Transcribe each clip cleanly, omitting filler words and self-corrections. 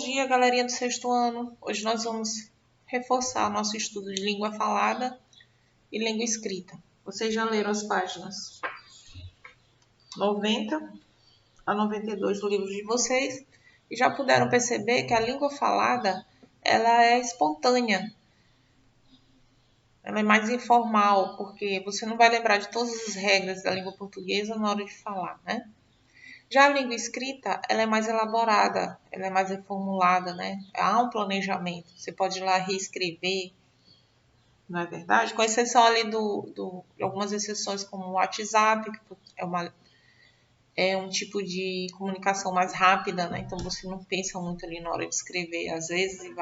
dia, galerinha do sexto ano. Hoje nós vamos reforçar o nosso estudo de língua falada e língua escrita. Vocês já leram as páginas 90 a 92 do livro de vocês e já puderam perceber que a língua falada ela é espontânea. Ela é mais informal, porque você não vai lembrar de todas as regras da língua portuguesa na hora de falar, né? Já a língua escrita, ela é mais elaborada, ela é mais reformulada, né? Há um planejamento. Você pode ir lá reescrever, não é verdade? Com exceção ali de algumas exceções, como o WhatsApp, que é um tipo de comunicação mais rápida, né? Então você não pensa muito ali na hora de escrever, às vezes, e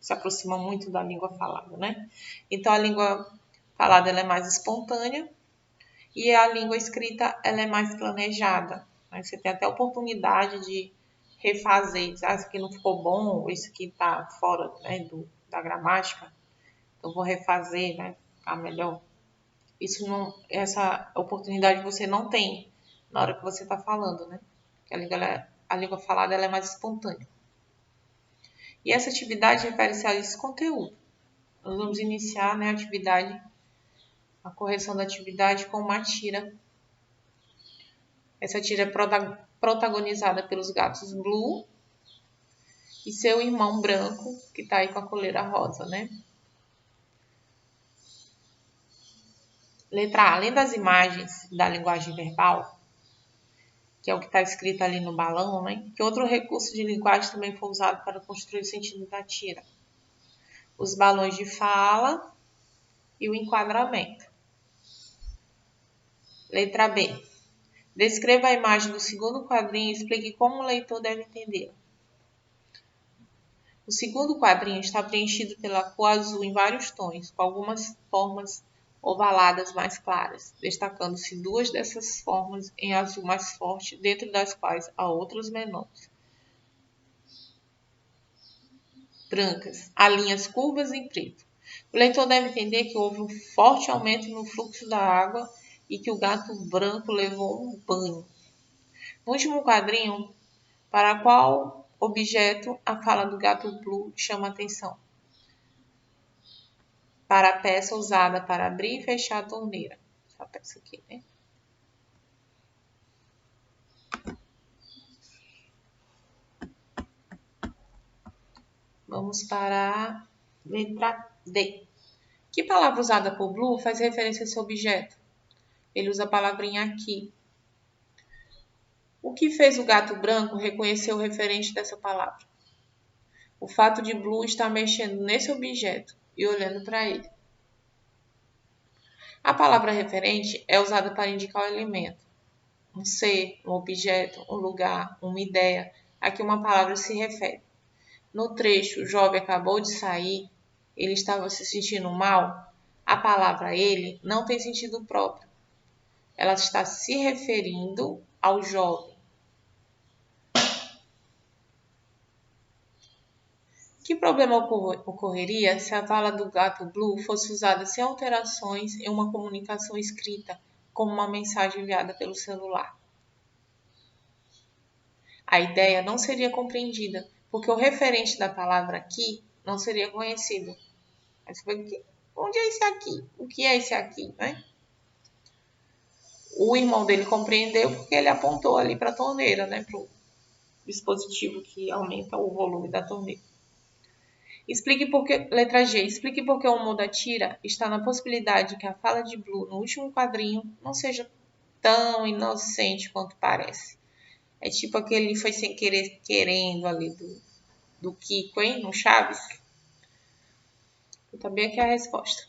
se aproxima muito da língua falada, né? Então a língua falada ela é mais espontânea e a língua escrita ela é mais planejada. Você tem até a oportunidade de refazer, isso aqui não ficou bom, ou isso aqui está fora, né, da gramática, então vou refazer, né, ficar melhor. Essa oportunidade você não tem na hora que você está falando, né? A língua falada ela é mais espontânea. E essa atividade refere-se a esse conteúdo. Nós vamos iniciar, né, a correção da atividade com uma tira. Essa tira é protagonizada pelos gatos Blue e seu irmão branco, que está aí com a coleira rosa, né? Letra A. Além das imagens da linguagem verbal, que é o que está escrito ali no balão, né? Que outro recurso de linguagem também foi usado para construir o sentido da tira? Os balões de fala e o enquadramento. Letra B. Descreva a imagem do segundo quadrinho e explique como o leitor deve entender. O segundo quadrinho está preenchido pela cor azul em vários tons, com algumas formas ovaladas mais claras, destacando-se duas dessas formas em azul mais forte, dentro das quais há outras menores. Brancas, há linhas curvas em preto. O leitor deve entender que houve um forte aumento no fluxo da água e que o gato branco levou um banho. No último quadrinho, para qual objeto a fala do gato Blue chama atenção? Para a peça usada para abrir e fechar a torneira. Essa peça aqui, né? Vamos para a letra D. Que palavra usada por Blue faz referência a esse objeto? Ele usa a palavrinha aqui. O que fez o gato branco reconhecer o referente dessa palavra? O fato de Blue estar mexendo nesse objeto e olhando para ele. A palavra referente é usada para indicar o elemento, um ser, um objeto, um lugar, uma ideia a que uma palavra se refere. No trecho, o jovem acabou de sair, ele estava se sentindo mal, a palavra ele não tem sentido próprio. Ela está se referindo ao jovem. Que problema ocorreria se a fala do gato Blue fosse usada sem alterações em uma comunicação escrita, como uma mensagem enviada pelo celular? A ideia não seria compreendida, porque o referente da palavra aqui não seria conhecido. Mas onde é esse aqui? O que é esse aqui, né? O irmão dele compreendeu porque ele apontou ali para a torneira, né? Para o dispositivo que aumenta o volume da torneira. Letra G. Explique por que o humor da tira está na possibilidade de que a fala de Blue no último quadrinho não seja tão inocente quanto parece. É tipo aquele foi sem querer querendo ali do Kiko, hein? No Chaves. Eu também aqui a resposta.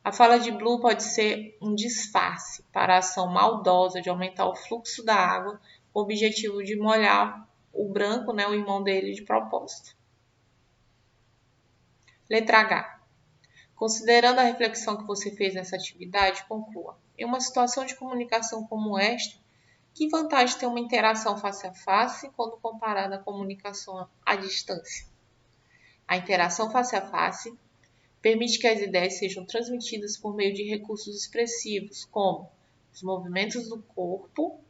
A fala de Blue pode ser um disfarce para a ação maldosa de aumentar o fluxo da água com o objetivo de molhar o branco, né, o irmão dele, de propósito. Letra H. Considerando a reflexão que você fez nessa atividade, conclua. Em uma situação de comunicação como esta, que vantagem tem uma interação face a face quando comparada à comunicação à distância? A interação face a face permite que as ideias sejam transmitidas por meio de recursos expressivos, como os movimentos do corpo,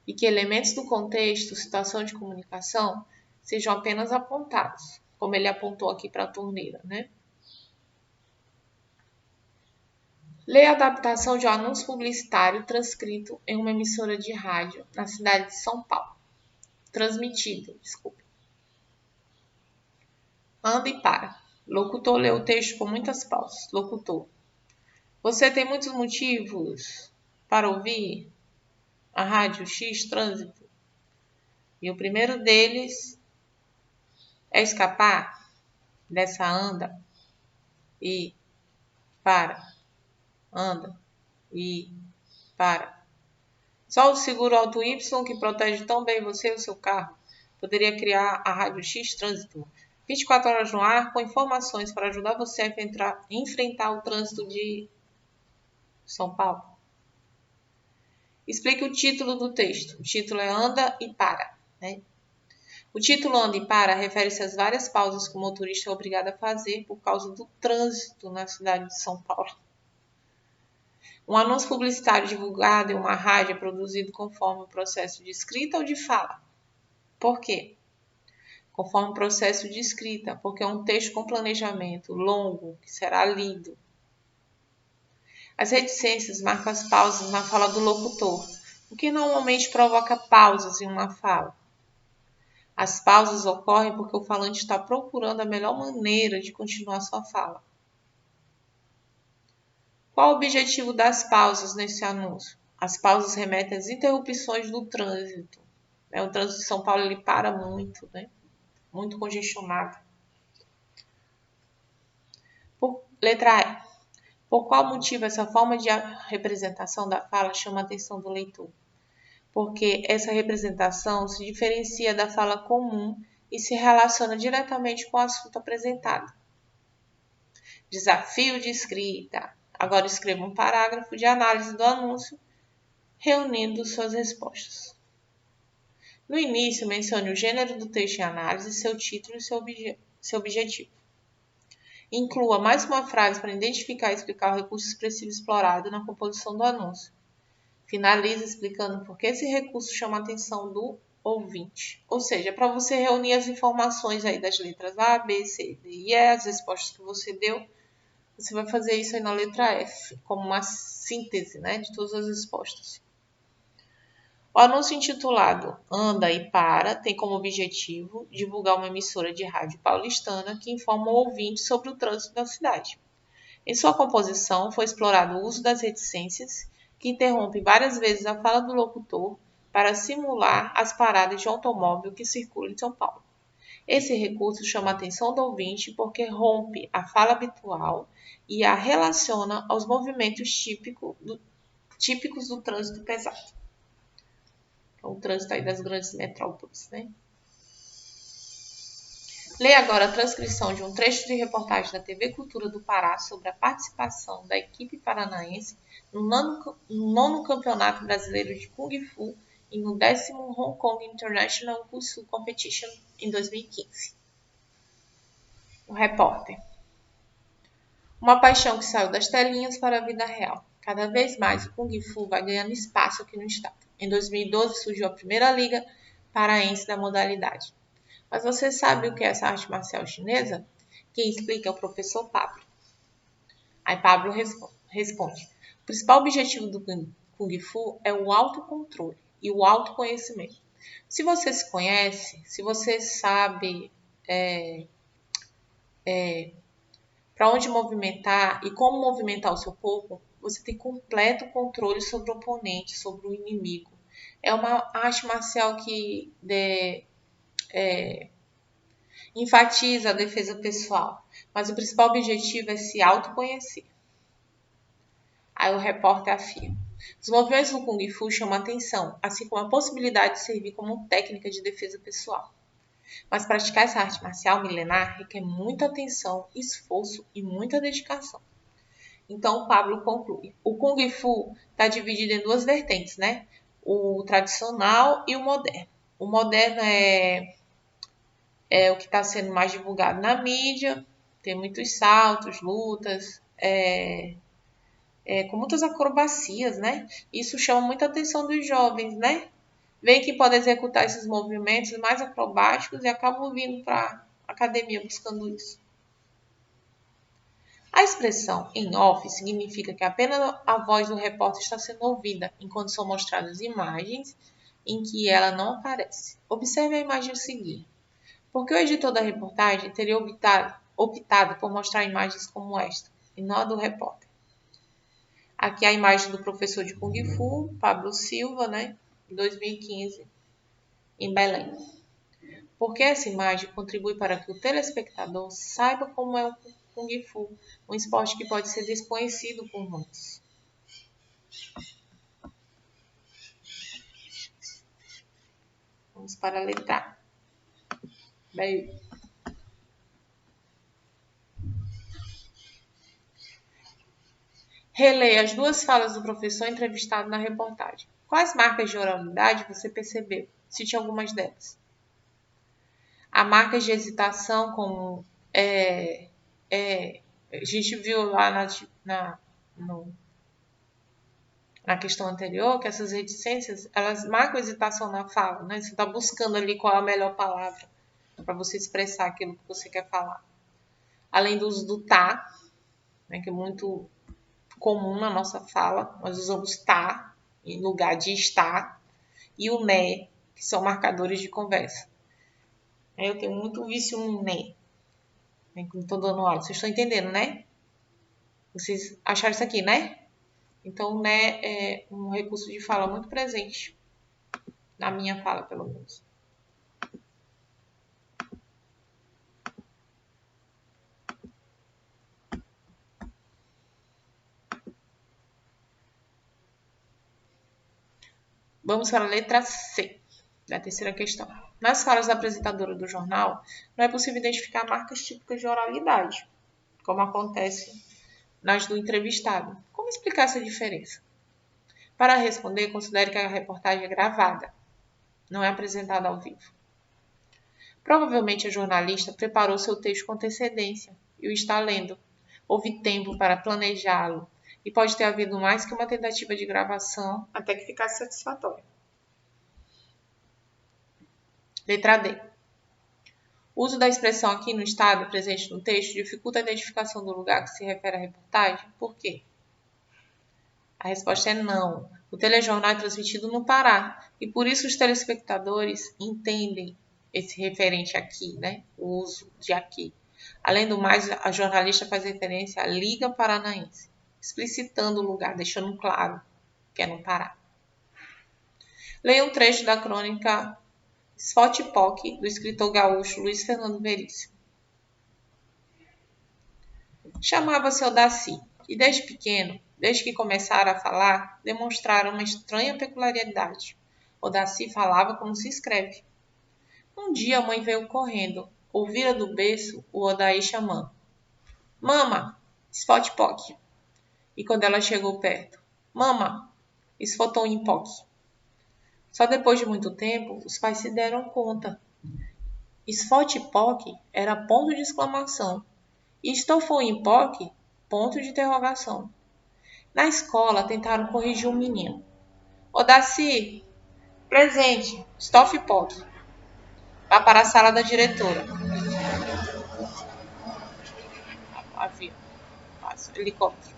e que elementos do contexto, situação de comunicação, sejam apenas apontados, como ele apontou aqui para a torneira, né? Leia a adaptação de um anúncio publicitário transcrito em uma emissora de rádio na cidade de São Paulo. Transmitido, desculpe. Anda e para. Locutor lê o texto com muitas pausas. Locutor. Você tem muitos motivos para ouvir a rádio X Trânsito. E o primeiro deles é escapar dessa anda e para. Anda e para. Só o seguro Auto Y, que protege tão bem você e o seu carro, poderia criar a Rádio X Trânsito. 24 horas no ar, com informações para ajudar você a enfrentar o trânsito de São Paulo. Explique o título do texto. O título é Anda e Para, né? O título Anda e Para refere-se às várias pausas que o motorista é obrigado a fazer por causa do trânsito na cidade de São Paulo. Um anúncio publicitário divulgado em uma rádio é produzido conforme o processo de escrita ou de fala. Por quê? Conforme o processo de escrita, porque é um texto com planejamento longo que será lido. As reticências marcam as pausas na fala do locutor, o que normalmente provoca pausas em uma fala. As pausas ocorrem porque o falante está procurando a melhor maneira de continuar sua fala. Qual o objetivo das pausas nesse anúncio? As pausas remetem às interrupções do trânsito. O trânsito de São Paulo ele para muito, né? Muito congestionado. Letra E. Por qual motivo essa forma de representação da fala chama a atenção do leitor? Porque essa representação se diferencia da fala comum e se relaciona diretamente com o assunto apresentado. Desafio de escrita. Agora escreva um parágrafo de análise do anúncio, reunindo suas respostas. No início, mencione o gênero do texto em análise, seu título e seu objetivo. Inclua mais uma frase para identificar e explicar o recurso expressivo explorado na composição do anúncio. Finalize explicando por que esse recurso chama a atenção do ouvinte. Ou seja, para você reunir as informações aí das letras A, B, C, D e E, as respostas que você deu, você vai fazer isso aí na letra F, como uma síntese, né, de todas as respostas. O anúncio intitulado Anda e Para tem como objetivo divulgar uma emissora de rádio paulistana que informa o ouvinte sobre o trânsito da cidade. Em sua composição foi explorado o uso das reticências, que interrompe várias vezes a fala do locutor para simular as paradas de automóvel que circulam em São Paulo. Esse recurso chama a atenção do ouvinte porque rompe a fala habitual e a relaciona aos movimentos típicos do trânsito pesado. O trânsito aí das grandes metrópoles, né? Leia agora a transcrição de um trecho de reportagem da TV Cultura do Pará sobre a participação da equipe paranaense no nono Campeonato Brasileiro de Kung Fu e no 10º Hong Kong International Wushu Competition em 2015. O repórter. Uma paixão que saiu das telinhas para a vida real. Cada vez mais o Kung Fu vai ganhando espaço aqui no estado. Em 2012 surgiu a primeira liga paraense da modalidade. Mas você sabe o que é essa arte marcial chinesa? Quem explica é o professor Pablo. Aí Pablo responde. O principal objetivo do Kung Fu é o autocontrole e o autoconhecimento. Se você se conhece, se você sabe para onde movimentar e como movimentar o seu corpo, você tem completo controle sobre o oponente, sobre o inimigo. É uma arte marcial que enfatiza a defesa pessoal, mas o principal objetivo é se autoconhecer. Aí o repórter afirma. Os movimentos do Kung Fu chamam a atenção, assim como a possibilidade de servir como técnica de defesa pessoal. Mas praticar essa arte marcial milenar requer muita atenção, esforço e muita dedicação. Então, o Pablo conclui. O Kung Fu está dividido em duas vertentes, né? O tradicional e o moderno. O moderno é o que está sendo mais divulgado na mídia, tem muitos saltos, lutas, com muitas acrobacias, né? Isso chama muita atenção dos jovens, né? veem que podem executar esses movimentos mais acrobáticos e acabam vindo para a academia buscando isso. A expressão em off significa que apenas a voz do repórter está sendo ouvida enquanto são mostradas imagens em que ela não aparece. Observe a imagem a seguir. Porque o editor da reportagem teria optado por mostrar imagens como esta, e não a do repórter. Aqui a imagem do professor de Kung Fu, Pablo Silva, né, em 2015, em Belém. Porque essa imagem contribui para que o telespectador saiba como é o Kung Fu, um esporte que pode ser desconhecido por muitos. Vamos para a letra A. Bem, releia as duas falas do professor entrevistado na reportagem. Quais marcas de oralidade você percebeu? Cite algumas delas. Há marcas de hesitação, como a gente viu lá na questão anterior, que essas reticências, elas marcam hesitação na fala, né? Você está buscando ali qual é a melhor palavra para você expressar aquilo que você quer falar. Além do uso do tá, né, que é muito comum na nossa fala, nós usamos tá em lugar de estar, e o né, que são marcadores de conversa. Eu tenho muito vício no né, quando estou dando aula. Vocês estão entendendo, né? Vocês acharam isso aqui, né? Então, o né é um recurso de fala muito presente na minha fala, pelo menos. Vamos para a letra C, da terceira questão. Nas falas da apresentadora do jornal, não é possível identificar marcas típicas de oralidade, como acontece nas do entrevistado. Como explicar essa diferença? Para responder, considere que a reportagem é gravada, não é apresentada ao vivo. Provavelmente a jornalista preparou seu texto com antecedência e o está lendo. Houve tempo para planejá-lo e pode ter havido mais que uma tentativa de gravação até que ficasse satisfatório. Letra D. O uso da expressão aqui no estado presente no texto dificulta a identificação do lugar que se refere à reportagem. Por quê? A resposta é não. O telejornal é transmitido no Pará e por isso os telespectadores entendem esse referente aqui, né? O uso de aqui. Além do mais, a jornalista faz referência à Liga Paranaense, explicitando o lugar, deixando claro que é no Pará. Leia um trecho da crônica Sfotipoc, do escritor gaúcho Luiz Fernando Veríssimo. Chamava-se Odaci, e desde pequeno, desde que começara a falar, demonstrara uma estranha peculiaridade. Odaci falava como se escreve. Um dia a mãe veio correndo, ouvira do berço o Odaí chamando. Mama, Sfotipoc. E quando ela chegou perto, Mama, Sfotoimpoc. Só depois de muito tempo, os pais se deram conta. Sfotipoc era ponto de exclamação e Stofoimpoc, ponto de interrogação. Na escola, tentaram corrigir o menino. Odaci, presente, Stoffpoc. Vá para a sala da diretora. Avião, passa, helicóptero.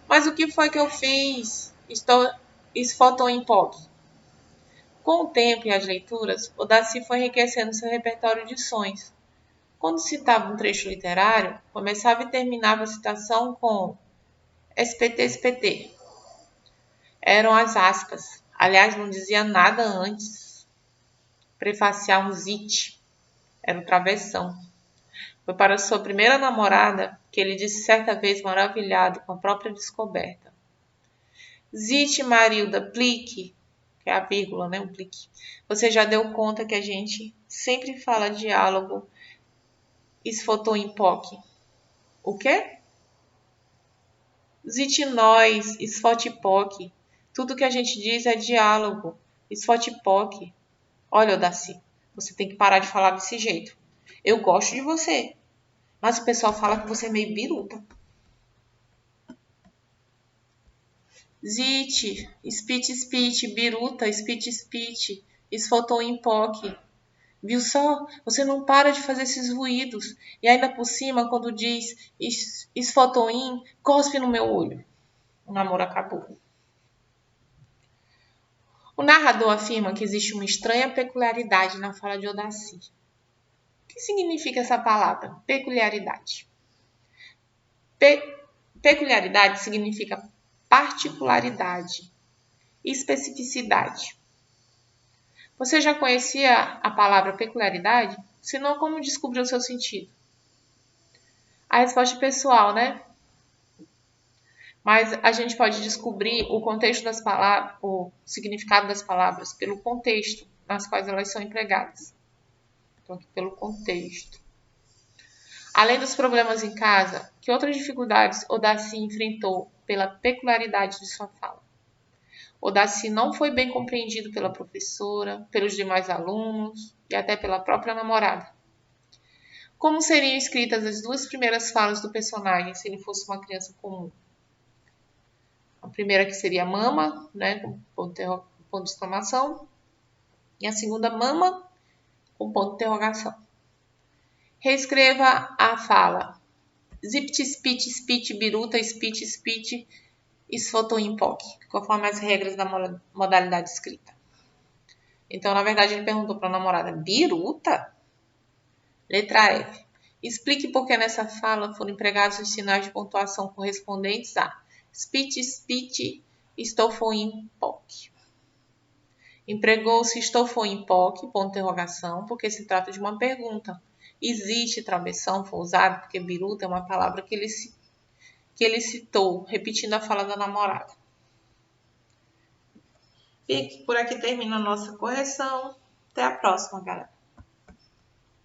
Mas o que foi que eu fiz? Estou Sfotoimpoc. Com o tempo e as leituras, Odaci foi enriquecendo seu repertório de sons. Quando citava um trecho literário, começava e terminava a citação com SPT. Eram as aspas. Aliás, não dizia nada antes. Prefaciar um zit. Era o travessão. Foi para sua primeira namorada que ele disse certa vez maravilhado com a própria descoberta. Zit, Marilda, plique. Que é a vírgula, né? Um plique. Você já deu conta que a gente sempre fala diálogo Sfotoimpoc. O quê? Zitinóis, Sfotipoc. Tudo que a gente diz é diálogo. Sfotipoc. Olha, Odaci, você tem que parar de falar desse jeito. Eu gosto de você, mas o pessoal fala que você é meio biruta. zit, spit, biruta, spit, esfotou em poc. Viu só? Você não para de fazer esses ruídos. E ainda por cima, quando diz esfotoim, cospe no meu olho. O namoro acabou. O narrador afirma que existe uma estranha peculiaridade na fala de Odaci. O que significa essa palavra? Peculiaridade. Peculiaridade significa particularidade, especificidade. Você já conhecia a palavra peculiaridade? Se não, como descobriu o seu sentido? A resposta é pessoal, né? Mas a gente pode descobrir o contexto das palavras, o significado das palavras, pelo contexto nas quais elas são empregadas. Então, aqui pelo contexto. Além dos problemas em casa, que outras dificuldades Odaci enfrentou pela peculiaridade de sua fala? Odaci não foi bem compreendido pela professora, pelos demais alunos e até pela própria namorada. Como seriam escritas as duas primeiras falas do personagem se ele fosse uma criança comum? A primeira que seria mama, né, com ponto de exclamação, e a segunda mama, com ponto de interrogação. Reescreva a fala. Zipt, spit, biruta, spit, esfotoimpoc, conforme as regras da modalidade escrita. Então, na verdade, ele perguntou para a namorada, biruta? Letra F. Explique por que nessa fala foram empregados os sinais de pontuação correspondentes a spit, estofoimpoc. Empregou-se estofoimpoc, ponto de interrogação, porque se trata de uma pergunta. Existe travessão, foi usado porque biruta é uma palavra que ele citou, repetindo a fala da namorada. E por aqui termina a nossa correção. Até a próxima, galera.